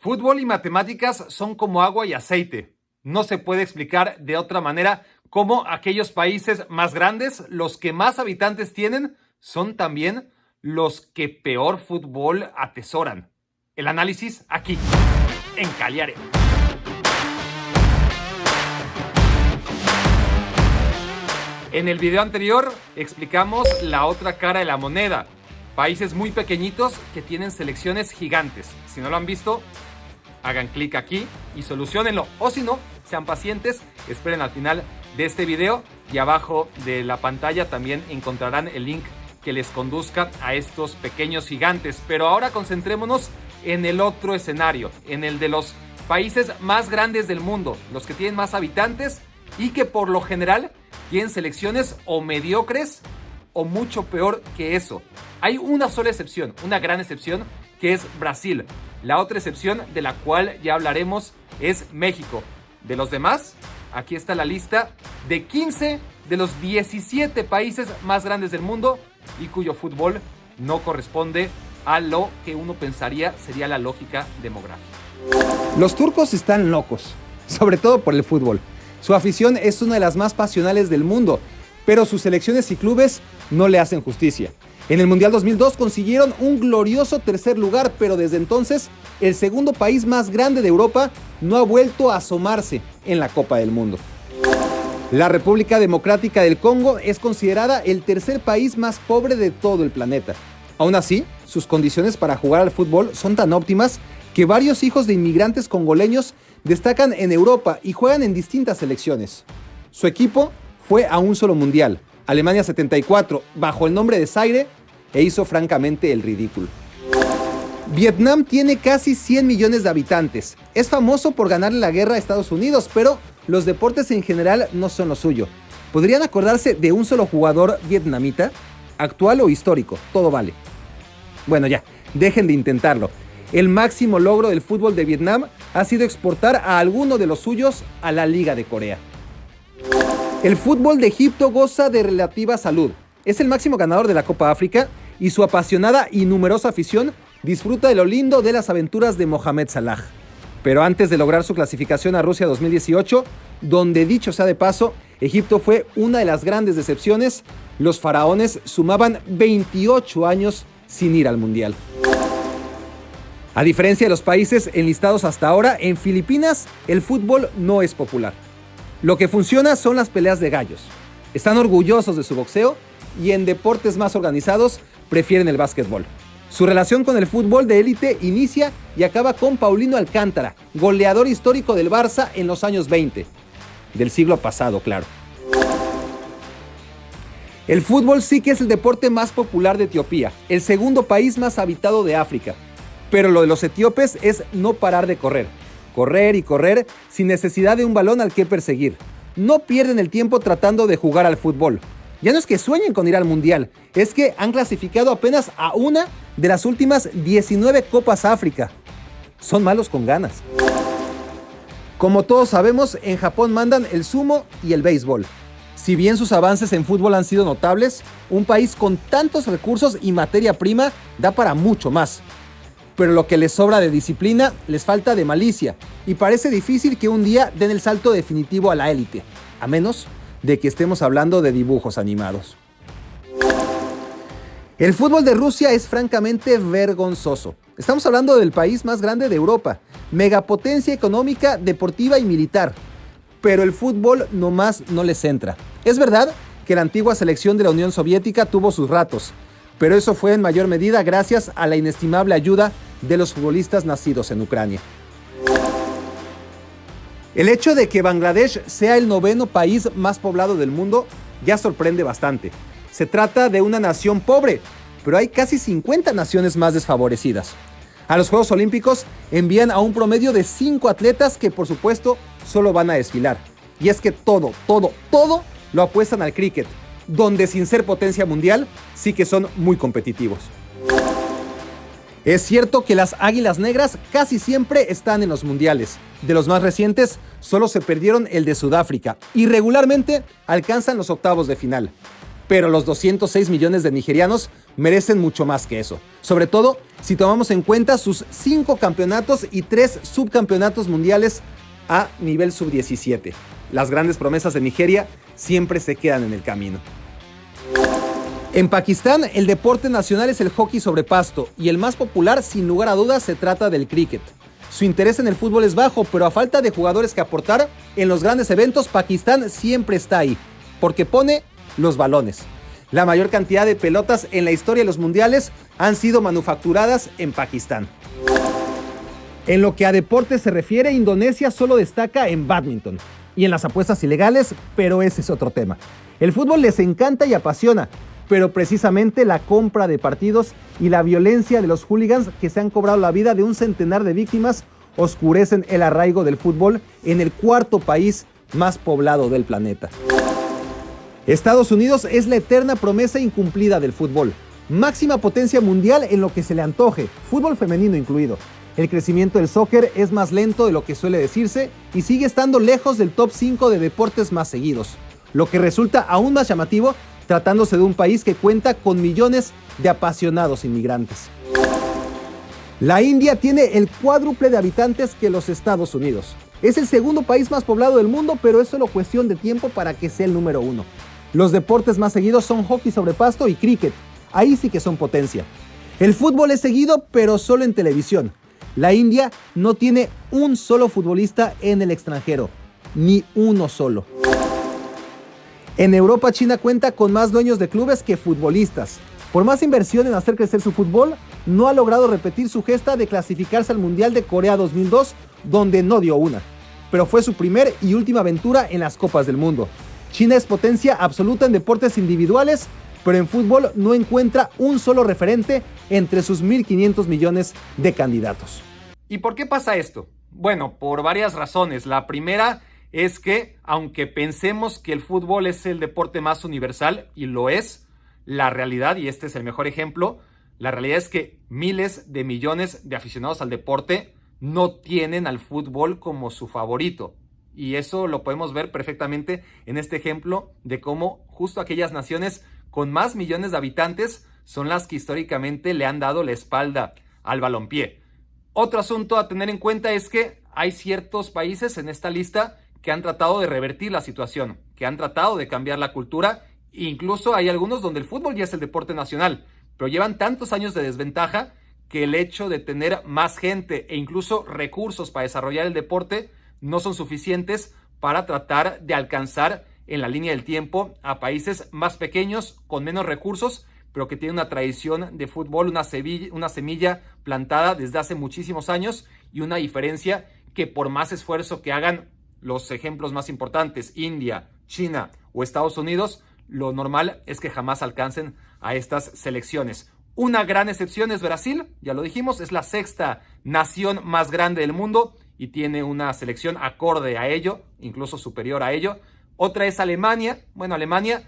Fútbol y matemáticas son como agua y aceite. No se puede explicar de otra manera cómo aquellos países más grandes, los que más habitantes tienen, son también los que peor fútbol atesoran. El análisis aquí, en Cagliari. En el video anterior explicamos la otra cara de la moneda. Países muy pequeñitos que tienen selecciones gigantes. Si no lo han visto, hagan clic aquí y soluciónenlo. O si no, sean pacientes, esperen al final de este video y abajo de la pantalla también encontrarán el link que les conduzca a estos pequeños gigantes. Pero ahora concentrémonos en el otro escenario, en el de los países más grandes del mundo, los que tienen más habitantes y que por lo general tienen selecciones o mediocres o mucho peor que eso. Hay una sola excepción, una gran excepción, que es Brasil. La otra excepción, de la cual ya hablaremos, es México. De los demás, aquí está la lista de 15 de los 17 países más grandes del mundo y cuyo fútbol no corresponde a lo que uno pensaría sería la lógica demográfica. Los turcos están locos, sobre todo por el fútbol. Su afición es una de las más pasionales del mundo, pero sus selecciones y clubes no le hacen justicia. En el Mundial 2002 consiguieron un glorioso tercer lugar, pero desde entonces el segundo país más grande de Europa no ha vuelto a asomarse en la Copa del Mundo. La República Democrática del Congo es considerada el tercer país más pobre de todo el planeta. Aún así, sus condiciones para jugar al fútbol son tan óptimas que varios hijos de inmigrantes congoleños destacan en Europa y juegan en distintas selecciones. Su equipo fue a un solo mundial, Alemania 74, bajo el nombre de Zaire, e hizo francamente el ridículo. Vietnam tiene casi 100 millones de habitantes. Es famoso por ganarle la guerra a Estados Unidos, pero los deportes en general no son lo suyo. ¿Podrían acordarse de un solo jugador vietnamita? Actual o histórico, todo vale. Bueno, ya, dejen de intentarlo. El máximo logro del fútbol de Vietnam ha sido exportar a alguno de los suyos a la Liga de Corea. El fútbol de Egipto goza de relativa salud. Es el máximo ganador de la Copa África y su apasionada y numerosa afición disfruta de lo lindo de las aventuras de Mohamed Salah. Pero antes de lograr su clasificación a Rusia 2018, donde dicho sea de paso, Egipto fue una de las grandes decepciones, los faraones sumaban 28 años sin ir al Mundial. A diferencia de los países enlistados hasta ahora, en Filipinas el fútbol no es popular. Lo que funciona son las peleas de gallos. Están orgullosos de su boxeo y en deportes más organizados prefieren el básquetbol. Su relación con el fútbol de élite inicia y acaba con Paulino Alcántara, goleador histórico del Barça en los años 20, del siglo pasado, claro. El fútbol sí que es el deporte más popular de Etiopía, el segundo país más habitado de África. Pero lo de los etíopes es no parar de correr. Correr y correr sin necesidad de un balón al que perseguir. No pierden el tiempo tratando de jugar al fútbol. Ya no es que sueñen con ir al Mundial, es que han clasificado apenas a una de las últimas 19 Copas África. Son malos con ganas. Como todos sabemos, en Japón mandan el sumo y el béisbol. Si bien sus avances en fútbol han sido notables, un país con tantos recursos y materia prima da para mucho más. Pero lo que les sobra de disciplina, les falta de malicia, y parece difícil que un día den el salto definitivo a la élite, a menos de que estemos hablando de dibujos animados. El fútbol de Rusia es francamente vergonzoso. Estamos hablando del país más grande de Europa, megapotencia económica, deportiva y militar. Pero el fútbol nomás no les entra. Es verdad que la antigua selección de la Unión Soviética tuvo sus ratos, pero eso fue en mayor medida gracias a la inestimable ayuda de los futbolistas nacidos en Ucrania. El hecho de que Bangladesh sea el 9º país más poblado del mundo ya sorprende bastante. Se trata de una nación pobre, pero hay casi 50 naciones más desfavorecidas. A los Juegos Olímpicos envían a un promedio de 5 atletas que por supuesto solo van a desfilar. Y es que todo lo apuestan al cricket, donde sin ser potencia mundial sí que son muy competitivos. Es cierto que las Águilas Negras casi siempre están en los mundiales. De los más recientes, solo se perdieron el de Sudáfrica y regularmente alcanzan los octavos de final. Pero los 206 millones de nigerianos merecen mucho más que eso. Sobre todo si tomamos en cuenta sus 5 campeonatos y 3 subcampeonatos mundiales a nivel sub-17. Las grandes promesas de Nigeria siempre se quedan en el camino. En Pakistán, el deporte nacional es el hockey sobre pasto y el más popular, sin lugar a dudas, se trata del cricket. Su interés en el fútbol es bajo, pero a falta de jugadores que aportar, en los grandes eventos Pakistán siempre está ahí, porque pone los balones. La mayor cantidad de pelotas en la historia de los mundiales han sido manufacturadas en Pakistán. En lo que a deportes se refiere, Indonesia solo destaca en bádminton y en las apuestas ilegales, pero ese es otro tema. El fútbol les encanta y apasiona, pero precisamente la compra de partidos y la violencia de los hooligans que se han cobrado la vida de un centenar de víctimas oscurecen el arraigo del fútbol en el 4º país más poblado del planeta. Estados Unidos es la eterna promesa incumplida del fútbol. Máxima potencia mundial en lo que se le antoje, fútbol femenino incluido. El crecimiento del soccer es más lento de lo que suele decirse y sigue estando lejos del top 5 de deportes más seguidos, lo que resulta aún más llamativo tratándose de un país que cuenta con millones de apasionados inmigrantes. La India tiene el cuádruple de habitantes que los Estados Unidos. Es el segundo país más poblado del mundo, pero es solo cuestión de tiempo para que sea el número 1. Los deportes más seguidos son hockey sobre pasto y cricket. Ahí sí que son potencia. El fútbol es seguido, pero solo en televisión. La India no tiene un solo futbolista en el extranjero. Ni uno solo. En Europa, China cuenta con más dueños de clubes que futbolistas. Por más inversión en hacer crecer su fútbol, no ha logrado repetir su gesta de clasificarse al Mundial de Corea 2002, donde no dio una. Pero fue su primer y última aventura en las Copas del Mundo. China es potencia absoluta en deportes individuales, pero en fútbol no encuentra un solo referente entre sus 1.500 millones de candidatos. ¿Y por qué pasa esto? Bueno, por varias razones. La primera es que, aunque pensemos que el fútbol es el deporte más universal, y lo es, la realidad, y este es el mejor ejemplo, la realidad es que miles de millones de aficionados al deporte no tienen al fútbol como su favorito. Y eso lo podemos ver perfectamente en este ejemplo de cómo justo aquellas naciones con más millones de habitantes son las que históricamente le han dado la espalda al balompié. Otro asunto a tener en cuenta es que hay ciertos países en esta lista que han tratado de revertir la situación, que han tratado de cambiar la cultura. Incluso hay algunos donde el fútbol ya es el deporte nacional, pero llevan tantos años de desventaja que el hecho de tener más gente e incluso recursos para desarrollar el deporte no son suficientes para tratar de alcanzar en la línea del tiempo a países más pequeños, con menos recursos, pero que tienen una tradición de fútbol, una semilla plantada desde hace muchísimos años y una diferencia que por más esfuerzo que hagan los ejemplos más importantes, India, China o Estados Unidos, lo normal es que jamás alcancen a estas selecciones. Una gran excepción es Brasil, ya lo dijimos, es la 6ª nación más grande del mundo y tiene una selección acorde a ello, incluso superior a ello. Otra es Alemania. Bueno, Alemania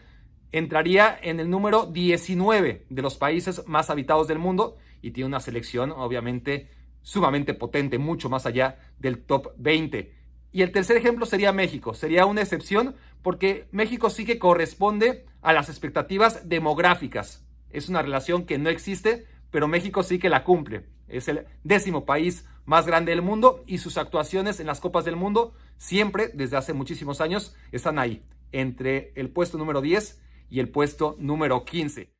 entraría en el número 19 de los países más habitados del mundo y tiene una selección obviamente sumamente potente, mucho más allá del top 20. Y el tercer ejemplo sería México. Sería una excepción porque México sí que corresponde a las expectativas demográficas. Es una relación que no existe, pero México sí que la cumple. Es el 10º país más grande del mundo y sus actuaciones en las Copas del Mundo siempre, desde hace muchísimos años, están ahí, entre el puesto número 10 y el puesto número 15.